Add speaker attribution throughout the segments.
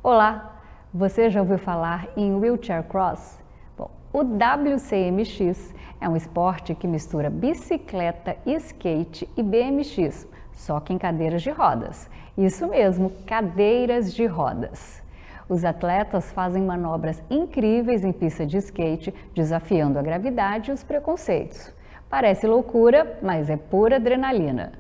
Speaker 1: Olá, você já ouviu falar em Wheelchair Cross? Bom, o WCMX é um esporte que mistura bicicleta, skate e BMX, só que em cadeiras de rodas. Isso mesmo, cadeiras de rodas. Os atletas fazem manobras incríveis em pista de skate, desafiando a gravidade e os preconceitos. Parece loucura, mas é pura adrenalina.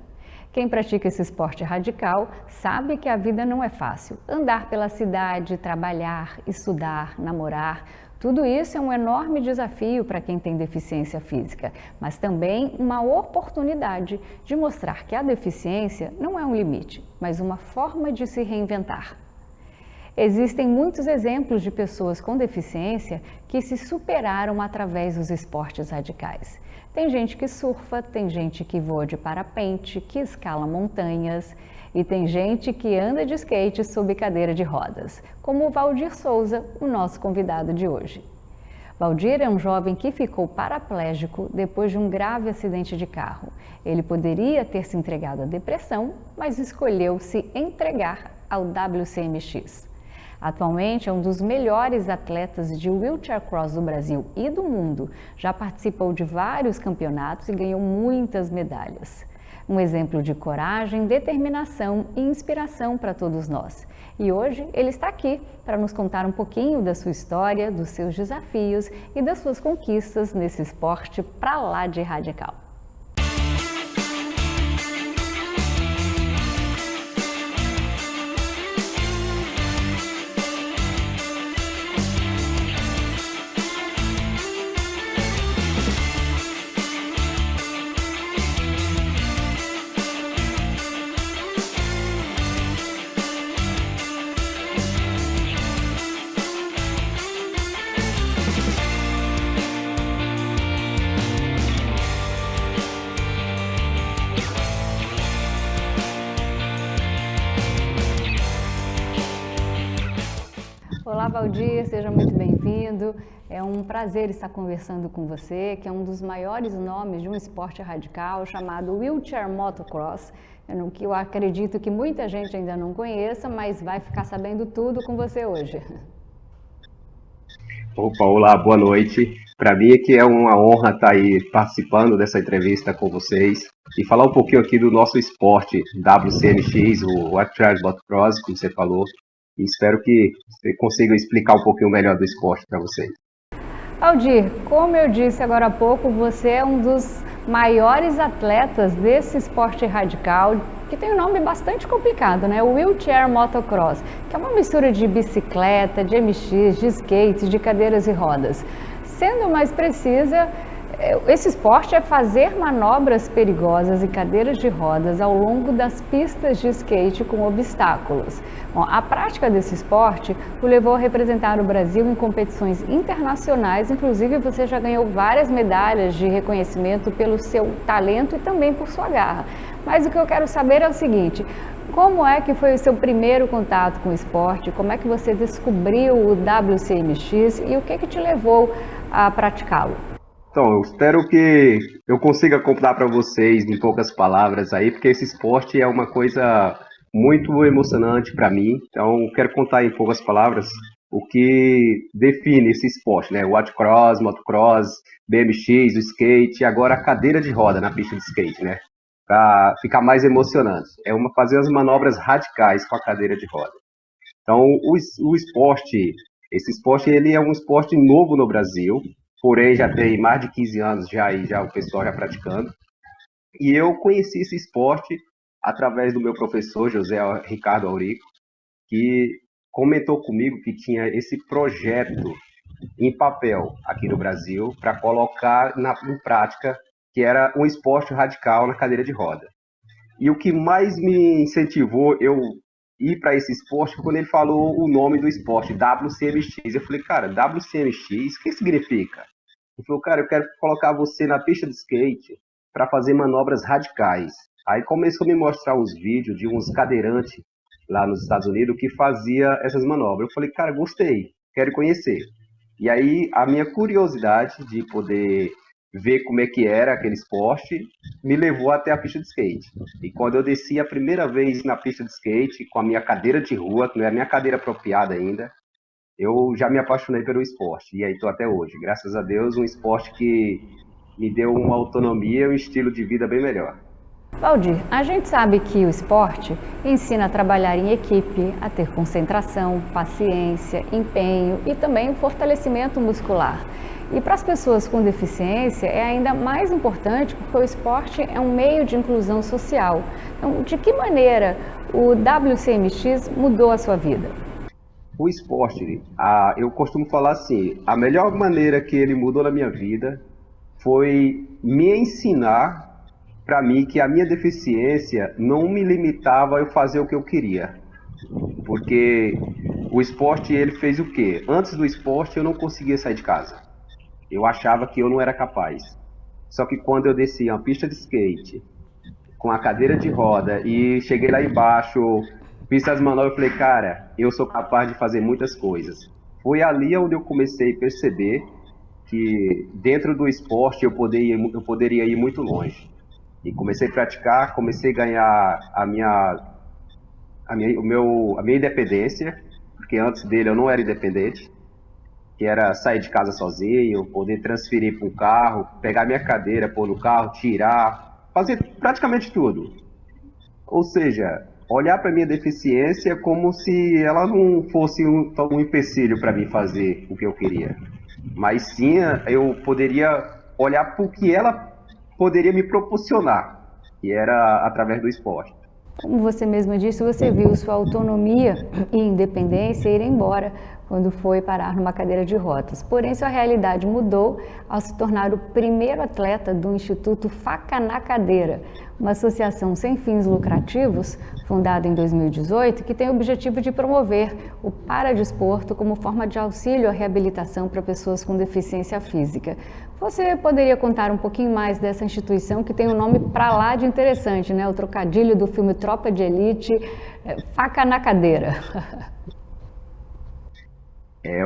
Speaker 1: Quem pratica esse esporte radical sabe que a vida não é fácil. Andar pela cidade, trabalhar, estudar, namorar, tudo isso é um enorme desafio para quem tem deficiência física, mas também uma oportunidade de mostrar que a deficiência não é um limite, mas uma forma de se reinventar. Existem muitos exemplos de pessoas com deficiência que se superaram através dos esportes radicais. Tem gente que surfa, tem gente que voa de parapente, que escala montanhas e tem gente que anda de skate sob cadeira de rodas, como o Valdir Souza, o nosso convidado de hoje. Valdir é um jovem que ficou paraplégico depois de um grave acidente de carro. Ele poderia ter se entregado à depressão, mas escolheu se entregar ao WCMX. Atualmente é um dos melhores atletas de wheelchair cross do Brasil e do mundo. Já participou de vários campeonatos e ganhou muitas medalhas. Um exemplo de coragem, determinação e inspiração para todos nós. E hoje ele está aqui para nos contar um pouquinho da sua história, dos seus desafios e das suas conquistas nesse esporte pra lá de radical. Olá, Valdir, seja muito bem-vindo. É um prazer estar conversando com você, que é um dos maiores nomes de um esporte radical chamado Wheelchair Motocross, que eu acredito que muita gente ainda não conheça, mas vai ficar sabendo tudo com você hoje.
Speaker 2: Opa, olá, boa noite. Para mim é que é uma honra estar aí participando dessa entrevista com vocês e falar um pouquinho aqui do nosso esporte WCMX, o Wheelchair Motocross, como você falou, e espero que você consiga explicar um pouquinho melhor do esporte para vocês.
Speaker 1: Valdir, como eu disse agora há pouco, você é um dos maiores atletas desse esporte radical, que tem um nome bastante complicado, né? O Wheelchair Motocross, que é uma mistura de bicicleta, de MX, de skate, de cadeiras e rodas. Sendo mais precisa, esse esporte é fazer manobras perigosas em cadeiras de rodas ao longo das pistas de skate com obstáculos. Bom, a prática desse esporte o levou a representar o Brasil em competições internacionais, inclusive você já ganhou várias medalhas de reconhecimento pelo seu talento e também por sua garra. Mas o que eu quero saber é o seguinte: como é que foi o seu primeiro contato com o esporte? Como é que você descobriu o WCMX e o que te levou a praticá-lo?
Speaker 2: Então, eu espero que eu consiga contar para vocês em poucas palavras aí, porque esse esporte é uma coisa muito emocionante para mim. Então, eu quero contar em poucas palavras o que define esse esporte, né? O watercross, motocross, BMX, o skate, e agora a cadeira de roda na pista de skate, né? Para ficar mais emocionante. Fazer as manobras radicais com a cadeira de roda. Então, o esporte, esse esporte, ele é um esporte novo no Brasil, porém já tem mais de 15 anos já o pessoal já praticando. E eu conheci esse esporte através do meu professor, José Ricardo Aurico, que comentou comigo que tinha esse projeto em papel aqui no Brasil para colocar em prática, que era um esporte radical na cadeira de roda. E o que mais me incentivou eu ir para esse esporte foi quando ele falou o nome do esporte, WCMX. Eu falei, cara, WCMX, o que significa? Ele falou, cara, eu quero colocar você na pista de skate para fazer manobras radicais. Aí começou a me mostrar uns vídeos de uns cadeirantes lá nos Estados Unidos que fazia essas manobras. Eu falei, cara, gostei, quero conhecer. E aí a minha curiosidade de poder ver como é que era aquele esporte, me levou até a pista de skate. E quando eu desci a primeira vez na pista de skate, com a minha cadeira de rua, que não é a minha cadeira apropriada ainda, eu já me apaixonei pelo esporte. E aí estou até hoje. Graças a Deus, um esporte que me deu uma autonomia e um estilo de vida bem melhor.
Speaker 1: Valdir, a gente sabe que o esporte ensina a trabalhar em equipe, a ter concentração, paciência, empenho e também o fortalecimento muscular. E para as pessoas com deficiência é ainda mais importante porque o esporte é um meio de inclusão social. Então, de que maneira o WCMX mudou a sua vida?
Speaker 2: O esporte, eu costumo falar assim, a melhor maneira que ele mudou na minha vida foi me ensinar para mim que a minha deficiência não me limitava a eu fazer o que eu queria. Porque o esporte, ele fez o quê? Antes do esporte, eu não conseguia sair de casa. Eu achava que eu não era capaz. Só que quando eu desci uma pista de skate, com a cadeira de roda, e cheguei lá embaixo, fiz as manobras, eu falei, cara, eu sou capaz de fazer muitas coisas. Foi ali onde eu comecei a perceber que dentro do esporte eu poderia ir muito longe. E comecei a praticar, comecei a ganhar a minha independência, porque antes dele eu não era independente, que era sair de casa sozinho, poder transferir para um carro, pegar minha cadeira, pôr no carro, tirar, fazer praticamente tudo. Ou seja, olhar para minha deficiência como se ela não fosse um empecilho para mim fazer o que eu queria. Mas sim, eu poderia olhar para o que ela poderia me proporcionar, que era através do esporte.
Speaker 1: Como você mesma disse, você viu sua autonomia e independência ir embora quando foi parar numa cadeira de rodas. Porém, sua realidade mudou ao se tornar o primeiro atleta do Instituto Faca na Cadeira, uma associação sem fins lucrativos, fundada em 2018, que tem o objetivo de promover o paradesporto como forma de auxílio à reabilitação para pessoas com deficiência física. Você poderia contar um pouquinho mais dessa instituição que tem um nome pra lá de interessante, né? O trocadilho do filme Tropa de Elite, Faca na Cadeira.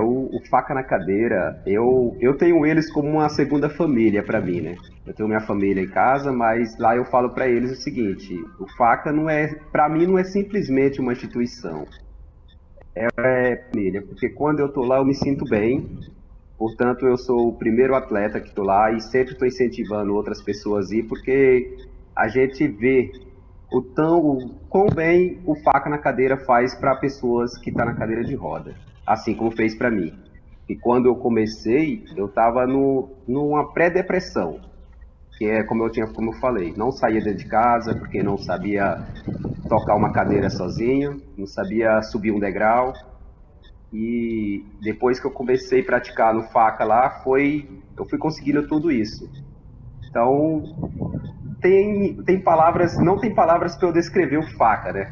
Speaker 2: O Faca na Cadeira, eu tenho eles como uma segunda família para mim, né? Eu tenho minha família em casa, mas lá eu falo para eles o seguinte: o Faca não é, para mim, não é simplesmente uma instituição, é família, porque quando eu tô lá eu me sinto bem. Portanto, eu sou o primeiro atleta que estou lá e sempre estou incentivando outras pessoas a ir, porque a gente vê o quão bem o Faca na Cadeira faz para pessoas que estão na cadeira de roda, assim como fez para mim. E quando eu comecei, eu estava numa pré-depressão, que é como eu falei, não saía dentro de casa porque não sabia tocar uma cadeira sozinho, não sabia subir um degrau. E depois que eu comecei a praticar no faca lá, eu fui conseguindo tudo isso. Então, tem palavras, não tem palavras para eu descrever o faca, né?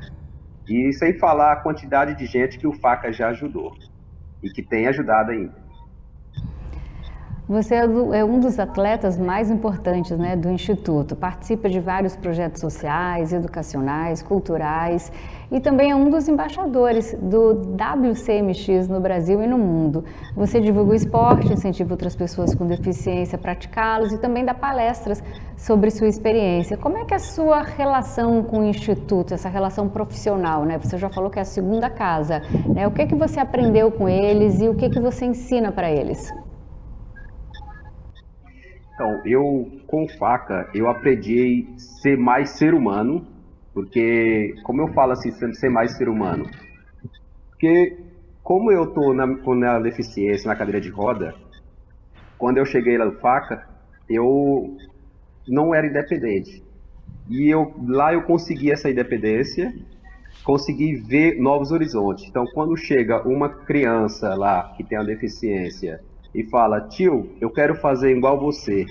Speaker 2: E sem falar a quantidade de gente que o faca já ajudou e que tem ajudado ainda.
Speaker 1: Você é um dos atletas mais importantes, né, do Instituto. Participa de vários projetos sociais, educacionais, culturais e também é um dos embaixadores do WCMX no Brasil e no mundo. Você divulga o esporte, incentiva outras pessoas com deficiência a praticá-los e também dá palestras sobre sua experiência. Como é que é a sua relação com o Instituto, essa relação profissional, né? Você já falou que é a segunda casa, né? O que é que você aprendeu com eles e o que é que você ensina para eles?
Speaker 2: Então, com faca, eu aprendi a ser mais ser humano, porque, como eu falo assim, ser mais ser humano? Porque, como eu tô na deficiência, na cadeira de roda, quando eu cheguei lá no faca, eu não era independente. E lá eu consegui essa independência, consegui ver novos horizontes. Então, quando chega uma criança lá que tem a deficiência e fala, tio, eu quero fazer igual você,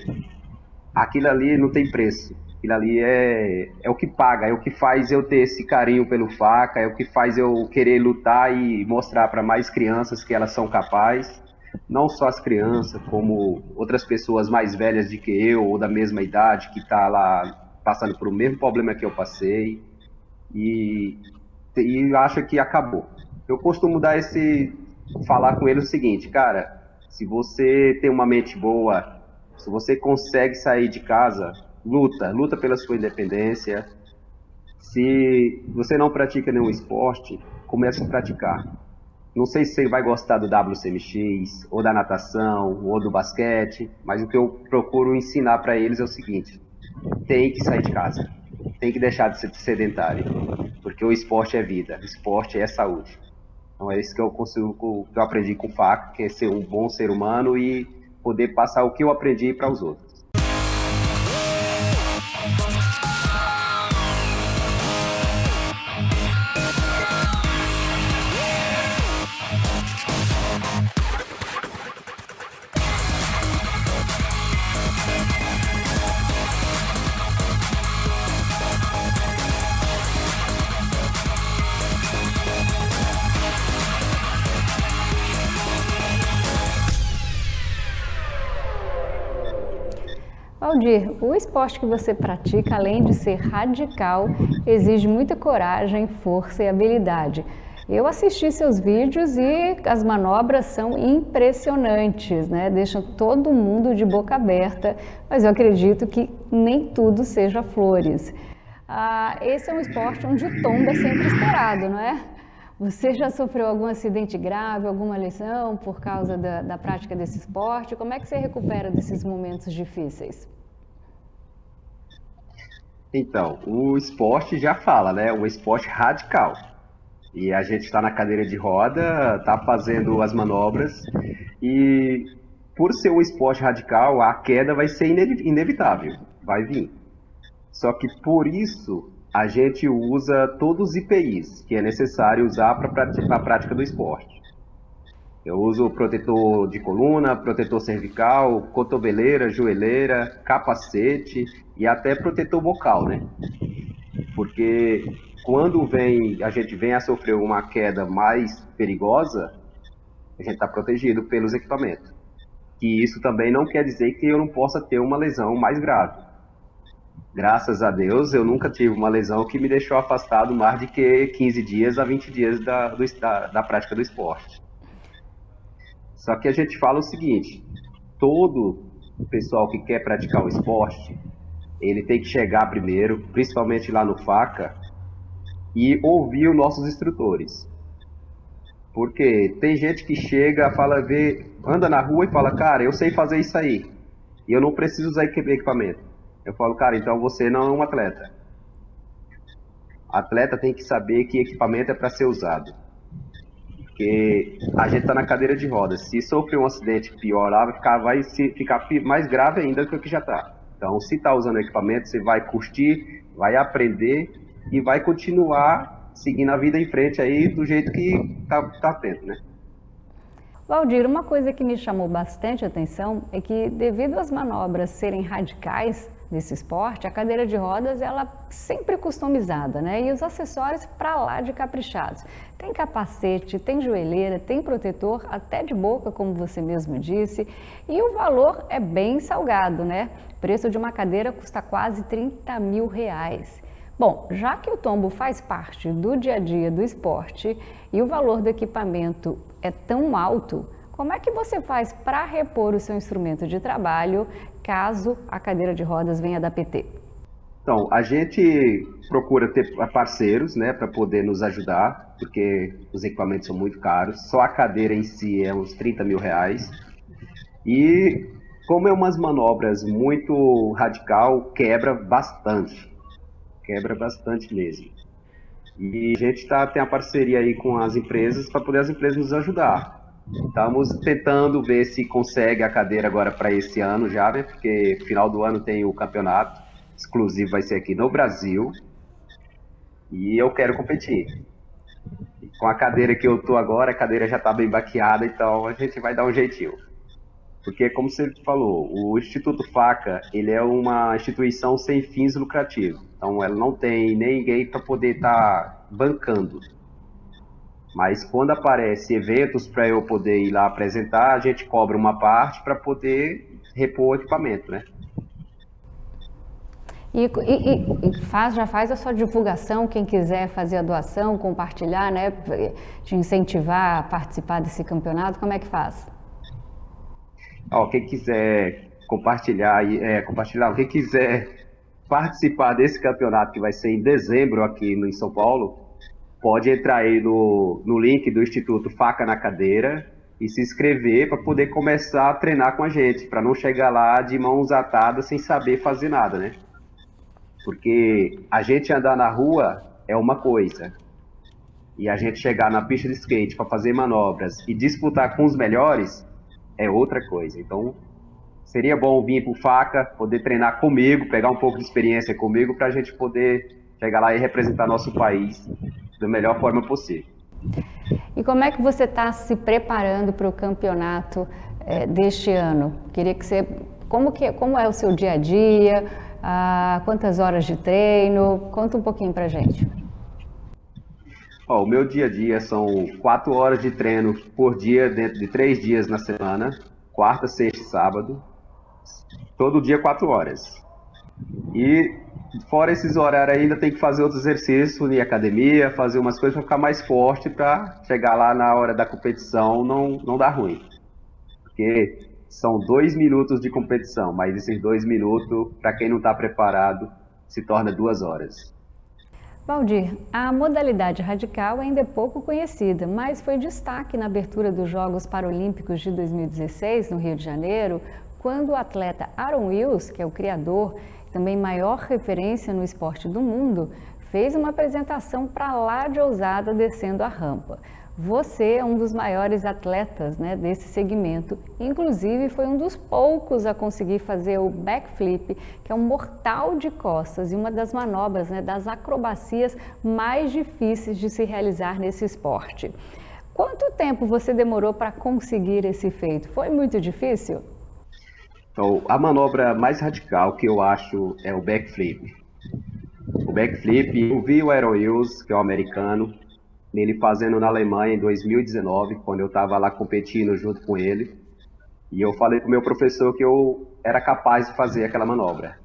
Speaker 2: aquilo ali não tem preço. Aquilo ali é o que paga, é o que faz eu ter esse carinho pelo faca, é o que faz eu querer lutar e mostrar para mais crianças que elas são capazes. Não só as crianças, como outras pessoas mais velhas do que eu, ou da mesma idade, que está lá passando por o mesmo problema que eu passei, e, e acha que acabou. Eu costumo falar com ele o seguinte, cara, se você tem uma mente boa, Se você consegue sair de casa, luta pela sua independência. Se você não pratica nenhum esporte, comece a praticar. Não sei se você vai gostar do WCMX, ou da natação, ou do basquete, mas o que eu procuro ensinar para eles é o seguinte: tem que sair de casa, tem que deixar de ser sedentário, porque o esporte é vida, o esporte é saúde. Então é isso que eu consigo, que eu aprendi com o FAC, que é ser um bom ser humano e poder passar o que eu aprendi para os outros.
Speaker 1: Valdir, o esporte que você pratica, além de ser radical, exige muita coragem, força e habilidade. Eu assisti seus vídeos e as manobras são impressionantes, né? Deixam todo mundo de boca aberta, mas eu acredito que nem tudo seja flores. Esse é um esporte onde o tombo é sempre esperado, não é? Você já sofreu algum acidente grave, alguma lesão por causa da prática desse esporte? Como é que você recupera desses momentos difíceis?
Speaker 2: Então, o esporte já fala, né? Um esporte radical. E a gente está na cadeira de roda, está fazendo as manobras, e por ser um esporte radical, a queda vai ser inevitável, vai vir. Só que por isso a gente usa todos os IPIs que é necessário usar para a prática do esporte. Eu uso protetor de coluna, protetor cervical, cotoveleira, joelheira, capacete e até protetor bocal, né? Porque quando a gente vem a sofrer uma queda mais perigosa, a gente está protegido pelos equipamentos. E isso também não quer dizer que eu não possa ter uma lesão mais grave. Graças a Deus, eu nunca tive uma lesão que me deixou afastado mais de que 15 dias a 20 dias da prática do esporte. Só que a gente fala o seguinte: todo pessoal que quer praticar o esporte, ele tem que chegar primeiro, principalmente lá no FACA, e ouvir os nossos instrutores. Porque tem gente que chega, anda na rua e fala: cara, eu sei fazer isso aí, e eu não preciso usar equipamento. Eu falo: cara, então você não é um atleta. Atleta tem que saber que equipamento é para ser usado. Porque a gente está na cadeira de rodas. Se sofrer um acidente pior lá, vai ficar mais grave ainda do que já está. Então, se está usando equipamento, você vai curtir, vai aprender e vai continuar seguindo a vida em frente aí do jeito que tá tendo, né?
Speaker 1: Valdir, uma coisa que me chamou bastante atenção é que, devido às manobras serem radicais desse esporte, a cadeira de rodas ela sempre customizada, né? E os acessórios para lá de caprichados. Tem capacete, tem joelheira, tem protetor, até de boca, como você mesmo disse, e o valor é bem salgado, né? O preço de uma cadeira custa quase R$30 mil. Bom, já que o tombo faz parte do dia a dia do esporte e o valor do equipamento é tão alto, como é que você faz para repor o seu instrumento de trabalho caso a cadeira de rodas venha da PT?
Speaker 2: Então, a gente procura ter parceiros, né, para poder nos ajudar, porque os equipamentos são muito caros. Só a cadeira em si é uns R$30 mil. E como é umas manobras muito radical, quebra bastante mesmo. E a gente tem a parceria aí com as empresas para poder as empresas nos ajudar. Estamos tentando ver se consegue a cadeira agora para esse ano já, né? Porque final do ano tem o campeonato exclusivo, vai ser aqui no Brasil. E eu quero competir. E com a cadeira que eu tô agora, a cadeira já está bem baqueada, então a gente vai dar um jeitinho. Porque, como você falou, o Instituto FACA, ele é uma instituição sem fins lucrativos. Então, ela não tem ninguém para poder estar bancando. Mas, quando aparecem eventos para eu poder ir lá apresentar, a gente cobra uma parte para poder repor o equipamento, né?
Speaker 1: Já faz a sua divulgação, quem quiser fazer a doação, compartilhar, né? Te incentivar a participar desse campeonato, como é que faz?
Speaker 2: Quem quiser compartilhar. Quem quiser participar desse campeonato que vai ser em dezembro aqui em São Paulo, pode entrar aí no link do Instituto Faca na Cadeira e se inscrever para poder começar a treinar com a gente, para não chegar lá de mãos atadas sem saber fazer nada, né? Porque a gente andar na rua é uma coisa, e a gente chegar na pista de skate para fazer manobras e disputar com os melhores é outra coisa. Então, seria bom vir pro Faca, poder treinar comigo, pegar um pouco de experiência comigo, para a gente poder chegar lá e representar nosso país da melhor forma possível.
Speaker 1: E como é que você está se preparando para o campeonato deste ano? Queria que você... Como é o seu dia a dia? Quantas horas de treino? Conta um pouquinho pra gente.
Speaker 2: O meu dia a dia são 4 horas de treino por dia, dentro de 3 dias na semana, quarta, sexta e sábado, todo dia 4 horas. E fora esses horários ainda tem que fazer outros exercícios em academia, fazer umas coisas para ficar mais forte, para chegar lá na hora da competição não dar ruim. Porque são 2 minutos de competição, mas esses 2 minutos, para quem não está preparado, se torna 2 horas.
Speaker 1: Valdir, a modalidade radical ainda é pouco conhecida, mas foi destaque na abertura dos Jogos Paralímpicos de 2016, no Rio de Janeiro, quando o atleta Aaron Wills, que é o criador e também maior referência no esporte do mundo, fez uma apresentação para lá de ousada descendo a rampa. Você é um dos maiores atletas, né, desse segmento, inclusive foi um dos poucos a conseguir fazer o backflip, que é um mortal de costas e uma das manobras, né, das acrobacias mais difíceis de se realizar nesse esporte. Quanto tempo você demorou para conseguir esse feito? Foi muito difícil?
Speaker 2: Então, a manobra mais radical que eu acho é o backflip. O backflip, eu vi o Aaron Wills, que é um americano, ele fazendo na Alemanha em 2019, quando eu estava lá competindo junto com ele. E eu falei para o meu professor que eu era capaz de fazer aquela manobra.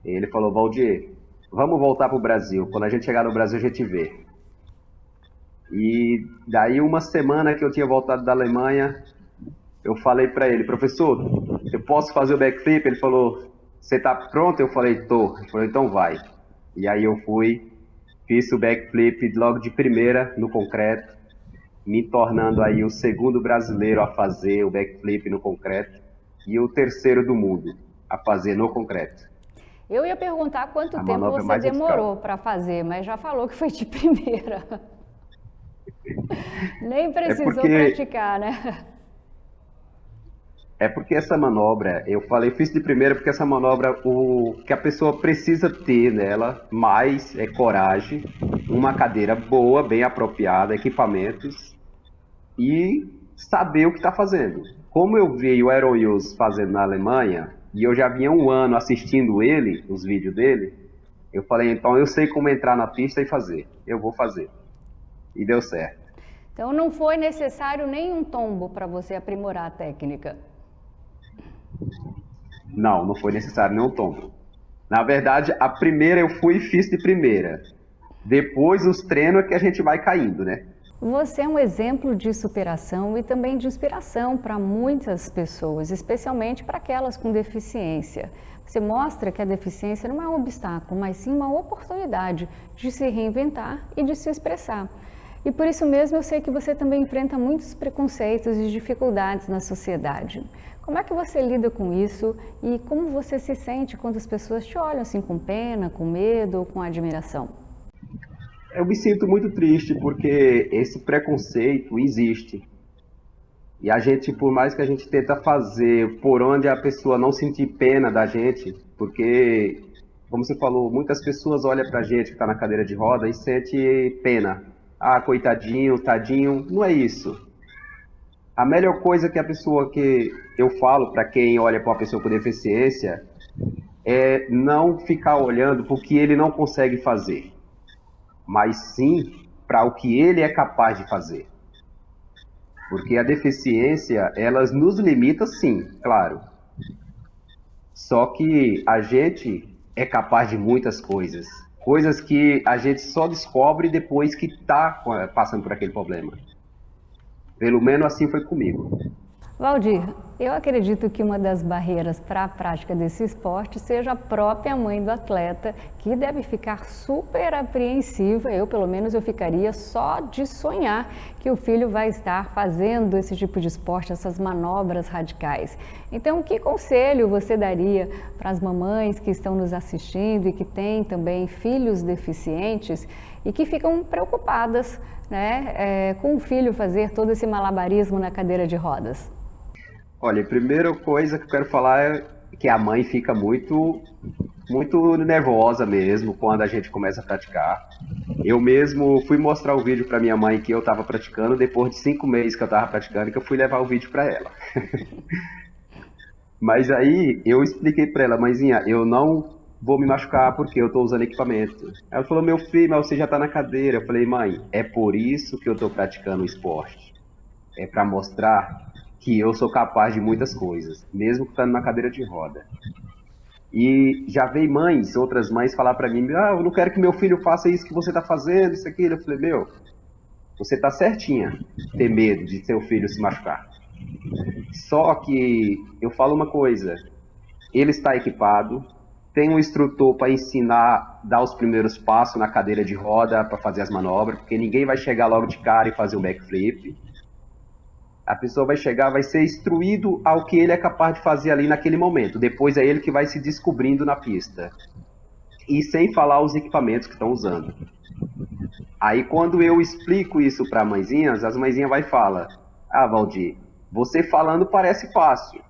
Speaker 2: Ele falou: Valdir, vamos voltar para o Brasil. Quando a gente chegar no Brasil, a gente vê. E daí, uma semana que eu tinha voltado da Alemanha, eu falei para ele: professor, eu posso fazer o backflip? Ele falou: você está pronto? Eu falei: tô. Ele falou: então vai. E aí eu fui. Fiz o backflip logo de primeira no concreto, me tornando aí o segundo brasileiro a fazer o backflip no concreto e o terceiro do mundo a fazer no concreto.
Speaker 1: Eu ia perguntar quanto tempo você demorou para fazer, mas já falou que foi de primeira. Nem precisou praticar, né?
Speaker 2: É porque essa manobra, eu fiz de primeira porque essa manobra, o que a pessoa precisa ter nela mais é coragem, uma cadeira boa, bem apropriada, equipamentos e saber o que está fazendo. Como eu vi o Aaron Wills fazendo na Alemanha, e eu já vinha um ano assistindo ele, os vídeos dele, eu falei: então eu sei como entrar na pista e fazer, eu vou fazer. E deu certo.
Speaker 1: Então não foi necessário nenhum tombo para você aprimorar a técnica?
Speaker 2: Não foi necessário nenhum tombo. Na verdade, a primeira eu fui e fiz de primeira. Depois, os treinos é que a gente vai caindo, né?
Speaker 1: Você é um exemplo de superação e também de inspiração para muitas pessoas, especialmente para aquelas com deficiência. Você mostra que a deficiência não é um obstáculo, mas sim uma oportunidade de se reinventar e de se expressar. E por isso mesmo eu sei que você também enfrenta muitos preconceitos e dificuldades na sociedade. Como é que você lida com isso e como você se sente quando as pessoas te olham assim com pena, com medo ou com admiração?
Speaker 2: Eu me sinto muito triste porque esse preconceito existe. E a gente, por mais que a gente tenta fazer por onde a pessoa não sentir pena da gente, porque, como você falou, muitas pessoas olham pra gente que está na cadeira de roda e sente pena. Ah, coitadinho, tadinho, não é isso. A melhor coisa que a pessoa que eu falo para quem olha para uma pessoa com deficiência é não ficar olhando para o que ele não consegue fazer, mas sim para o que ele é capaz de fazer. Porque a deficiência, elas nos limita sim, claro. Só que a gente é capaz de muitas coisas. Coisas que a gente só descobre depois que está passando por aquele problema. Pelo menos assim foi comigo.
Speaker 1: Valdir, Eu acredito que uma das barreiras para a prática desse esporte seja a própria mãe do atleta, que deve ficar super apreensiva. Eu, pelo menos, eu ficaria só de sonhar que o filho vai estar fazendo esse tipo de esporte, essas manobras radicais. Então, que conselho você daria para as mamães que estão nos assistindo e que têm também filhos deficientes e que ficam preocupadas, né, com o filho fazer todo esse malabarismo na cadeira de rodas?
Speaker 2: Olha, a primeira coisa que eu quero falar é que a mãe fica muito nervosa mesmo quando a gente começa a praticar. Eu mesmo fui mostrar o vídeo para minha mãe que eu estava praticando, depois de 5 meses que eu estava praticando, que eu fui levar o vídeo para ela. Mas aí eu expliquei para ela, mãezinha, eu não vou me machucar porque eu estou usando equipamento. Ela falou, meu filho, mas você já está na cadeira. Eu falei, mãe, é por isso que eu estou praticando o esporte. É para mostrar que eu sou capaz de muitas coisas, mesmo estando na cadeira de roda. E já veio mães, outras mães falar para mim, eu não quero que meu filho faça isso que você está fazendo, isso aqui. Eu falei, meu, você está certinha ter medo de seu filho se machucar. Só que eu falo uma coisa, ele está equipado, tem um instrutor para ensinar, dar os primeiros passos na cadeira de roda para fazer as manobras, porque ninguém vai chegar logo de cara e fazer um backflip. A pessoa vai chegar, vai ser instruído ao que ele é capaz de fazer ali naquele momento. Depois é ele que vai se descobrindo na pista. E sem falar os equipamentos que estão usando. Aí quando eu explico isso para mãezinhas, as mãezinhas vai e falam, Valdir, você falando parece fácil.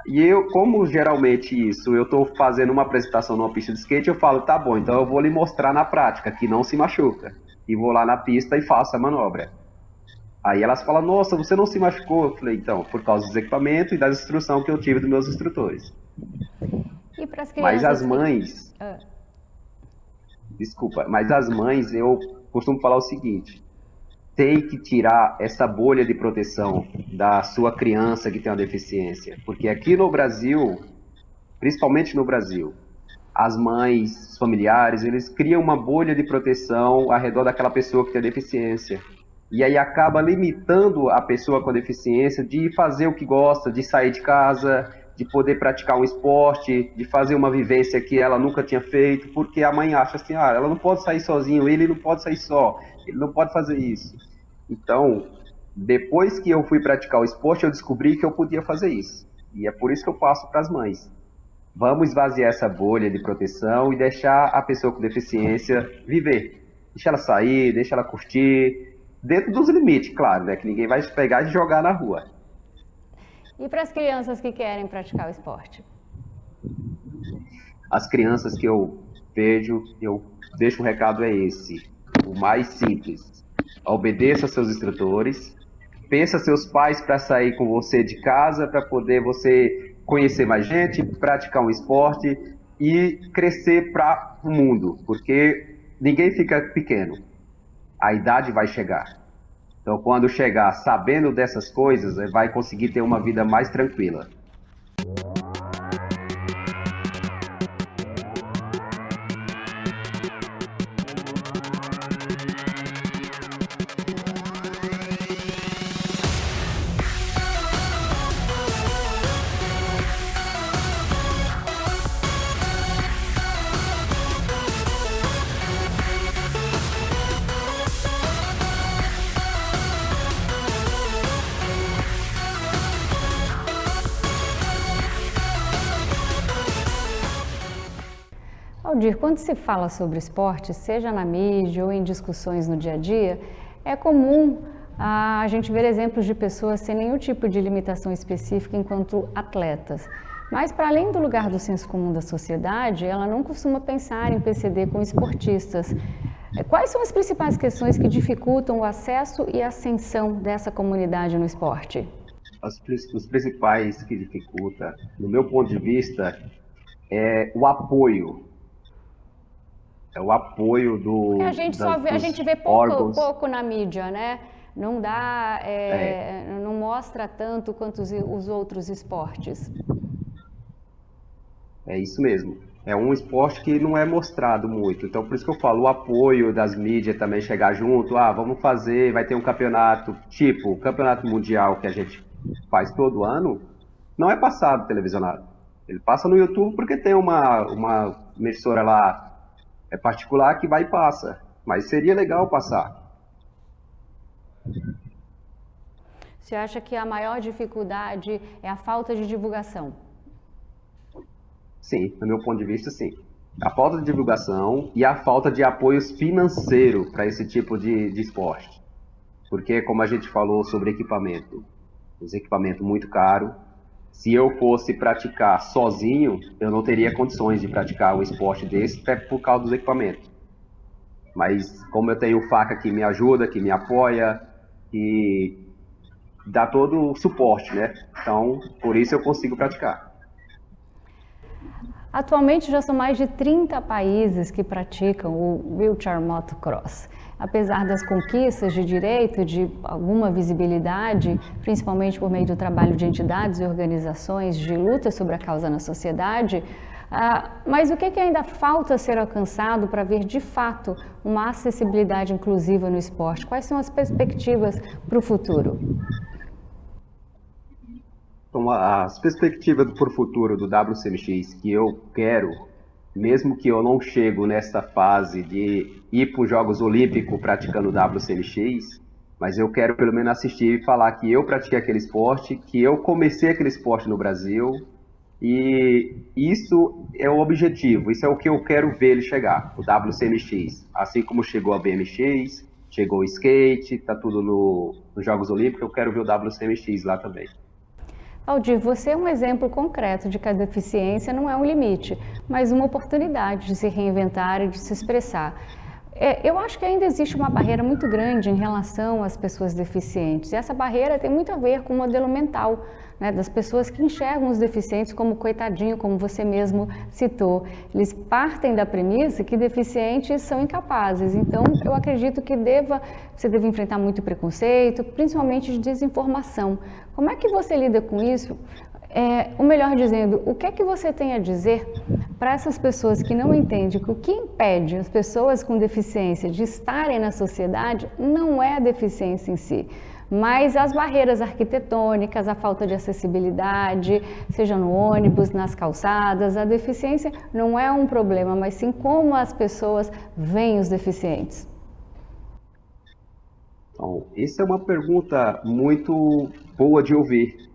Speaker 2: E eu, como geralmente isso, eu estou fazendo uma apresentação numa pista de skate, eu falo, tá bom, então eu vou lhe mostrar na prática, que não se machuca. E vou lá na pista e faço a manobra. Aí elas falam, nossa, você não se machucou? Eu falei, então, por causa dos equipamentos e das instruções que eu tive dos meus instrutores.
Speaker 1: E para as
Speaker 2: Mas
Speaker 1: crianças
Speaker 2: as mães, desculpa, mas as mães, eu costumo falar o seguinte, tem que tirar essa bolha de proteção da sua criança que tem uma deficiência. Porque aqui no Brasil, principalmente no Brasil, as mães, os familiares, eles criam uma bolha de proteção ao redor daquela pessoa que tem deficiência. E aí acaba limitando a pessoa com a deficiência de fazer o que gosta, de sair de casa, de poder praticar um esporte, de fazer uma vivência que ela nunca tinha feito, porque a mãe acha assim, ela não pode sair sozinho, ele não pode sair só, ele não pode fazer isso. Então, depois que eu fui praticar o esporte, eu descobri que eu podia fazer isso. E é por isso que eu passo para as mães. Vamos esvaziar essa bolha de proteção e deixar a pessoa com deficiência viver. Deixa ela sair, deixa ela curtir, dentro dos limites, claro, né? Que ninguém vai pegar e jogar na rua.
Speaker 1: E para as crianças que querem praticar o esporte?
Speaker 2: As crianças que eu vejo, eu deixo o recado é esse, o mais simples. Obedeça seus instrutores, peça seus pais para sair com você de casa, para poder você conhecer mais gente, praticar um esporte e crescer para o mundo, porque ninguém fica pequeno. A idade vai chegar. Então, quando chegar sabendo dessas coisas, vai conseguir ter uma vida mais tranquila.
Speaker 1: Valdir, quando se fala sobre esporte, seja na mídia ou em discussões no dia a dia, é comum a gente ver exemplos de pessoas sem nenhum tipo de limitação específica enquanto atletas. Mas, para além do lugar do senso comum da sociedade, ela não costuma pensar em PCD com esportistas. Quais são as principais questões que dificultam o acesso e a ascensão dessa comunidade no esporte?
Speaker 2: Os principais que dificultam, no meu ponto de vista, é o apoio. É o apoio
Speaker 1: A gente vê pouco na mídia, né? Não dá, não mostra tanto quanto os outros esportes.
Speaker 2: É isso mesmo. É um esporte que não é mostrado muito. Então, por isso que eu falo, o apoio das mídias também chegar junto. Vamos fazer, vai ter um campeonato, tipo o campeonato mundial que a gente faz todo ano. não é passado televisionado. Ele passa no YouTube porque tem uma emissora lá particular que vai e passa. Mas seria legal passar.
Speaker 1: Você acha que a maior dificuldade é a falta de divulgação?
Speaker 2: Sim, do meu ponto de vista, sim. A falta de divulgação e a falta de apoio financeiro para esse tipo de esporte. Porque, como a gente falou sobre equipamento, os equipamentos muito caros. Se eu fosse praticar sozinho, eu não teria condições de praticar um esporte desse, até por causa dos equipamentos. Mas como eu tenho o Faca que me ajuda, que me apoia, que dá todo o suporte, né? Então, por isso eu consigo praticar.
Speaker 1: Atualmente já são mais de 30 países que praticam o wheelchair motocross. Apesar das conquistas de direito, de alguma visibilidade, principalmente por meio do trabalho de entidades e organizações de luta sobre a causa na sociedade, mas o que ainda falta ser alcançado para ver de fato uma acessibilidade inclusiva no esporte? Quais são as perspectivas para o futuro?
Speaker 2: Então, as perspectivas para o futuro do WCMX que eu quero, mesmo que eu não chego nessa fase de ir para os Jogos Olímpicos praticando WCMX, mas eu quero pelo menos assistir e falar que eu pratiquei aquele esporte, que eu comecei aquele esporte no Brasil, e isso é o objetivo, isso é o que eu quero ver ele chegar, o WCMX. Assim como chegou a BMX, chegou o skate, tá tudo nos Jogos Olímpicos, eu quero ver o WCMX lá também.
Speaker 1: Valdir, você é um exemplo concreto de que a deficiência não é um limite, mas uma oportunidade de se reinventar e de se expressar. Eu acho que ainda existe uma barreira muito grande em relação às pessoas deficientes. E essa barreira tem muito a ver com o modelo mental, né, das pessoas que enxergam os deficientes como coitadinho, como você mesmo citou. Eles partem da premissa que deficientes são incapazes. Então, eu acredito que você deve enfrentar muito preconceito, principalmente de desinformação. Como é que você lida com isso? Ou melhor dizendo, o que é que você tem a dizer para essas pessoas que não entendem que o que impede as pessoas com deficiência de estarem na sociedade não é a deficiência em si, mas as barreiras arquitetônicas, a falta de acessibilidade, seja no ônibus, nas calçadas. A deficiência não é um problema, mas sim como as pessoas veem os deficientes.
Speaker 2: Então, essa é uma pergunta muito boa de ouvir.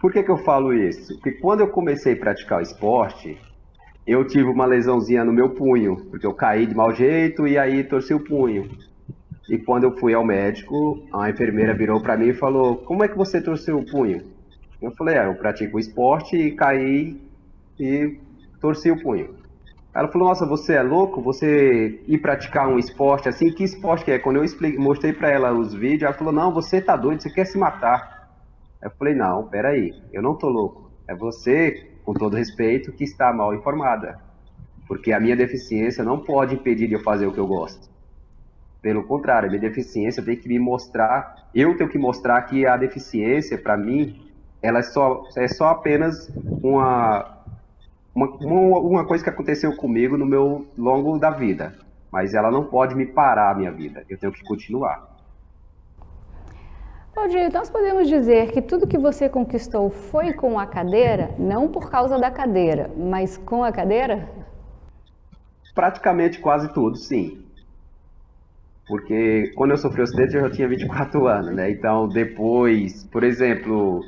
Speaker 2: Por que eu falo isso? Porque quando eu comecei a praticar o esporte, eu tive uma lesãozinha no meu punho, porque eu caí de mau jeito e aí torci o punho. E quando eu fui ao médico, a enfermeira virou para mim e falou: como é que você torceu o punho? Eu falei: eu pratico o esporte e caí e torci o punho. Ela falou: nossa, você é louco? Você ir praticar um esporte assim? Que esporte que é? Quando eu mostrei para ela os vídeos, ela falou: não, você tá doido, você quer se matar. Eu falei: não, peraí, eu não tô louco. É você, com todo respeito, que está mal informada. Porque a minha deficiência não pode impedir de eu fazer o que eu gosto. Pelo contrário, a minha deficiência tem que me mostrar, eu tenho que mostrar que a deficiência, para mim, ela é só apenas uma coisa que aconteceu comigo no meu longo da vida. Mas ela não pode me parar a minha vida, eu tenho que continuar.
Speaker 1: Valdir, nós podemos dizer que tudo que você conquistou foi com a cadeira, não por causa da cadeira, mas com a cadeira?
Speaker 2: Praticamente quase tudo, sim. Porque quando eu sofri o acidente eu já tinha 24 anos, né? Então depois, por exemplo,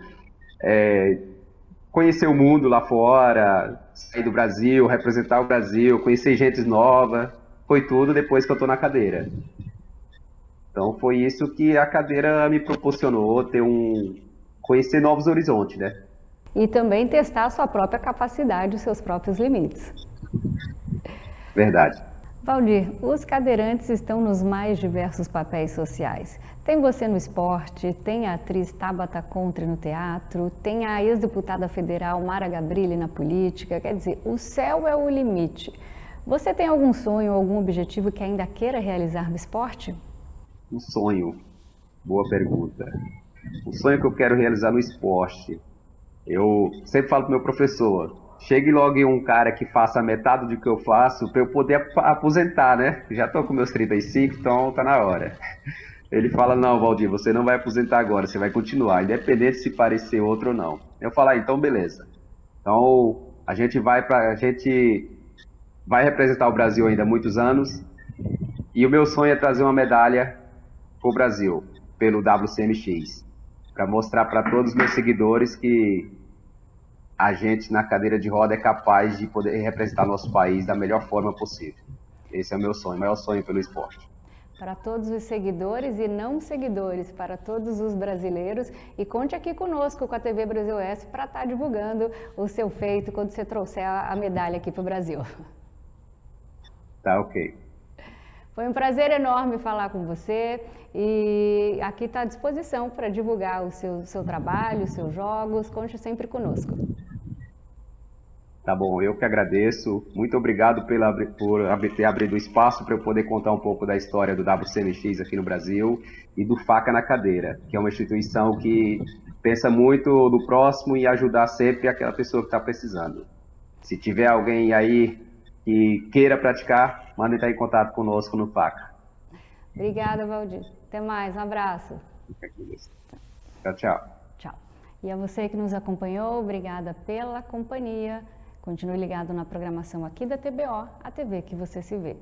Speaker 2: conhecer o mundo lá fora, sair do Brasil, representar o Brasil, conhecer gente nova, foi tudo depois que eu tô na cadeira. Então foi isso que a cadeira me proporcionou, conhecer novos horizontes, né?
Speaker 1: E também testar a sua própria capacidade, os seus próprios limites.
Speaker 2: Verdade.
Speaker 1: Valdir, os cadeirantes estão nos mais diversos papéis sociais. Tem você no esporte, tem a atriz Tabata Contre no teatro, tem a ex-deputada federal Mara Gabrilli na política. Quer dizer, o céu é o limite. Você tem algum sonho, algum objetivo que ainda queira realizar no esporte?
Speaker 2: Um sonho. Boa pergunta. O sonho que eu quero realizar no esporte. Eu sempre falo pro meu professor: chegue logo em um cara que faça metade do que eu faço para eu poder aposentar, né? Já tô com meus 35, então tá na hora. Ele fala, não, Valdir, você não vai aposentar agora, você vai continuar, independente se parecer outro ou não. Eu falo, então beleza. Então a gente vai representar o Brasil ainda há muitos anos e o meu sonho é trazer uma medalha para o Brasil pelo WCMX, para mostrar para todos os meus seguidores que a gente na cadeira de roda é capaz de poder representar nosso país da melhor forma possível. Esse é o meu sonho, o maior sonho pelo esporte.
Speaker 1: Para todos os seguidores e não seguidores, para todos os brasileiros. E conte aqui conosco, com a TV Brasil S, para estar divulgando o seu feito quando você trouxer a medalha aqui para o Brasil.
Speaker 2: Tá ok.
Speaker 1: Foi um prazer enorme falar com você e aqui está à disposição para divulgar o seu trabalho, os seus jogos. Conte sempre conosco.
Speaker 2: Tá bom, eu que agradeço. Muito obrigado por ter abrido espaço para eu poder contar um pouco da história do WCMX aqui no Brasil e do Faca na Cadeira, que é uma instituição que pensa muito no próximo e ajudar sempre aquela pessoa que está precisando. Se tiver alguém aí que queira praticar, manda entrar em contato conosco no Faca.
Speaker 1: Obrigada, Valdir. Até mais, um abraço.
Speaker 2: Tchau, tchau.
Speaker 1: Tchau. E a você que nos acompanhou, obrigada pela companhia. Continue ligado na programação aqui da TBO, a TV que você se vê.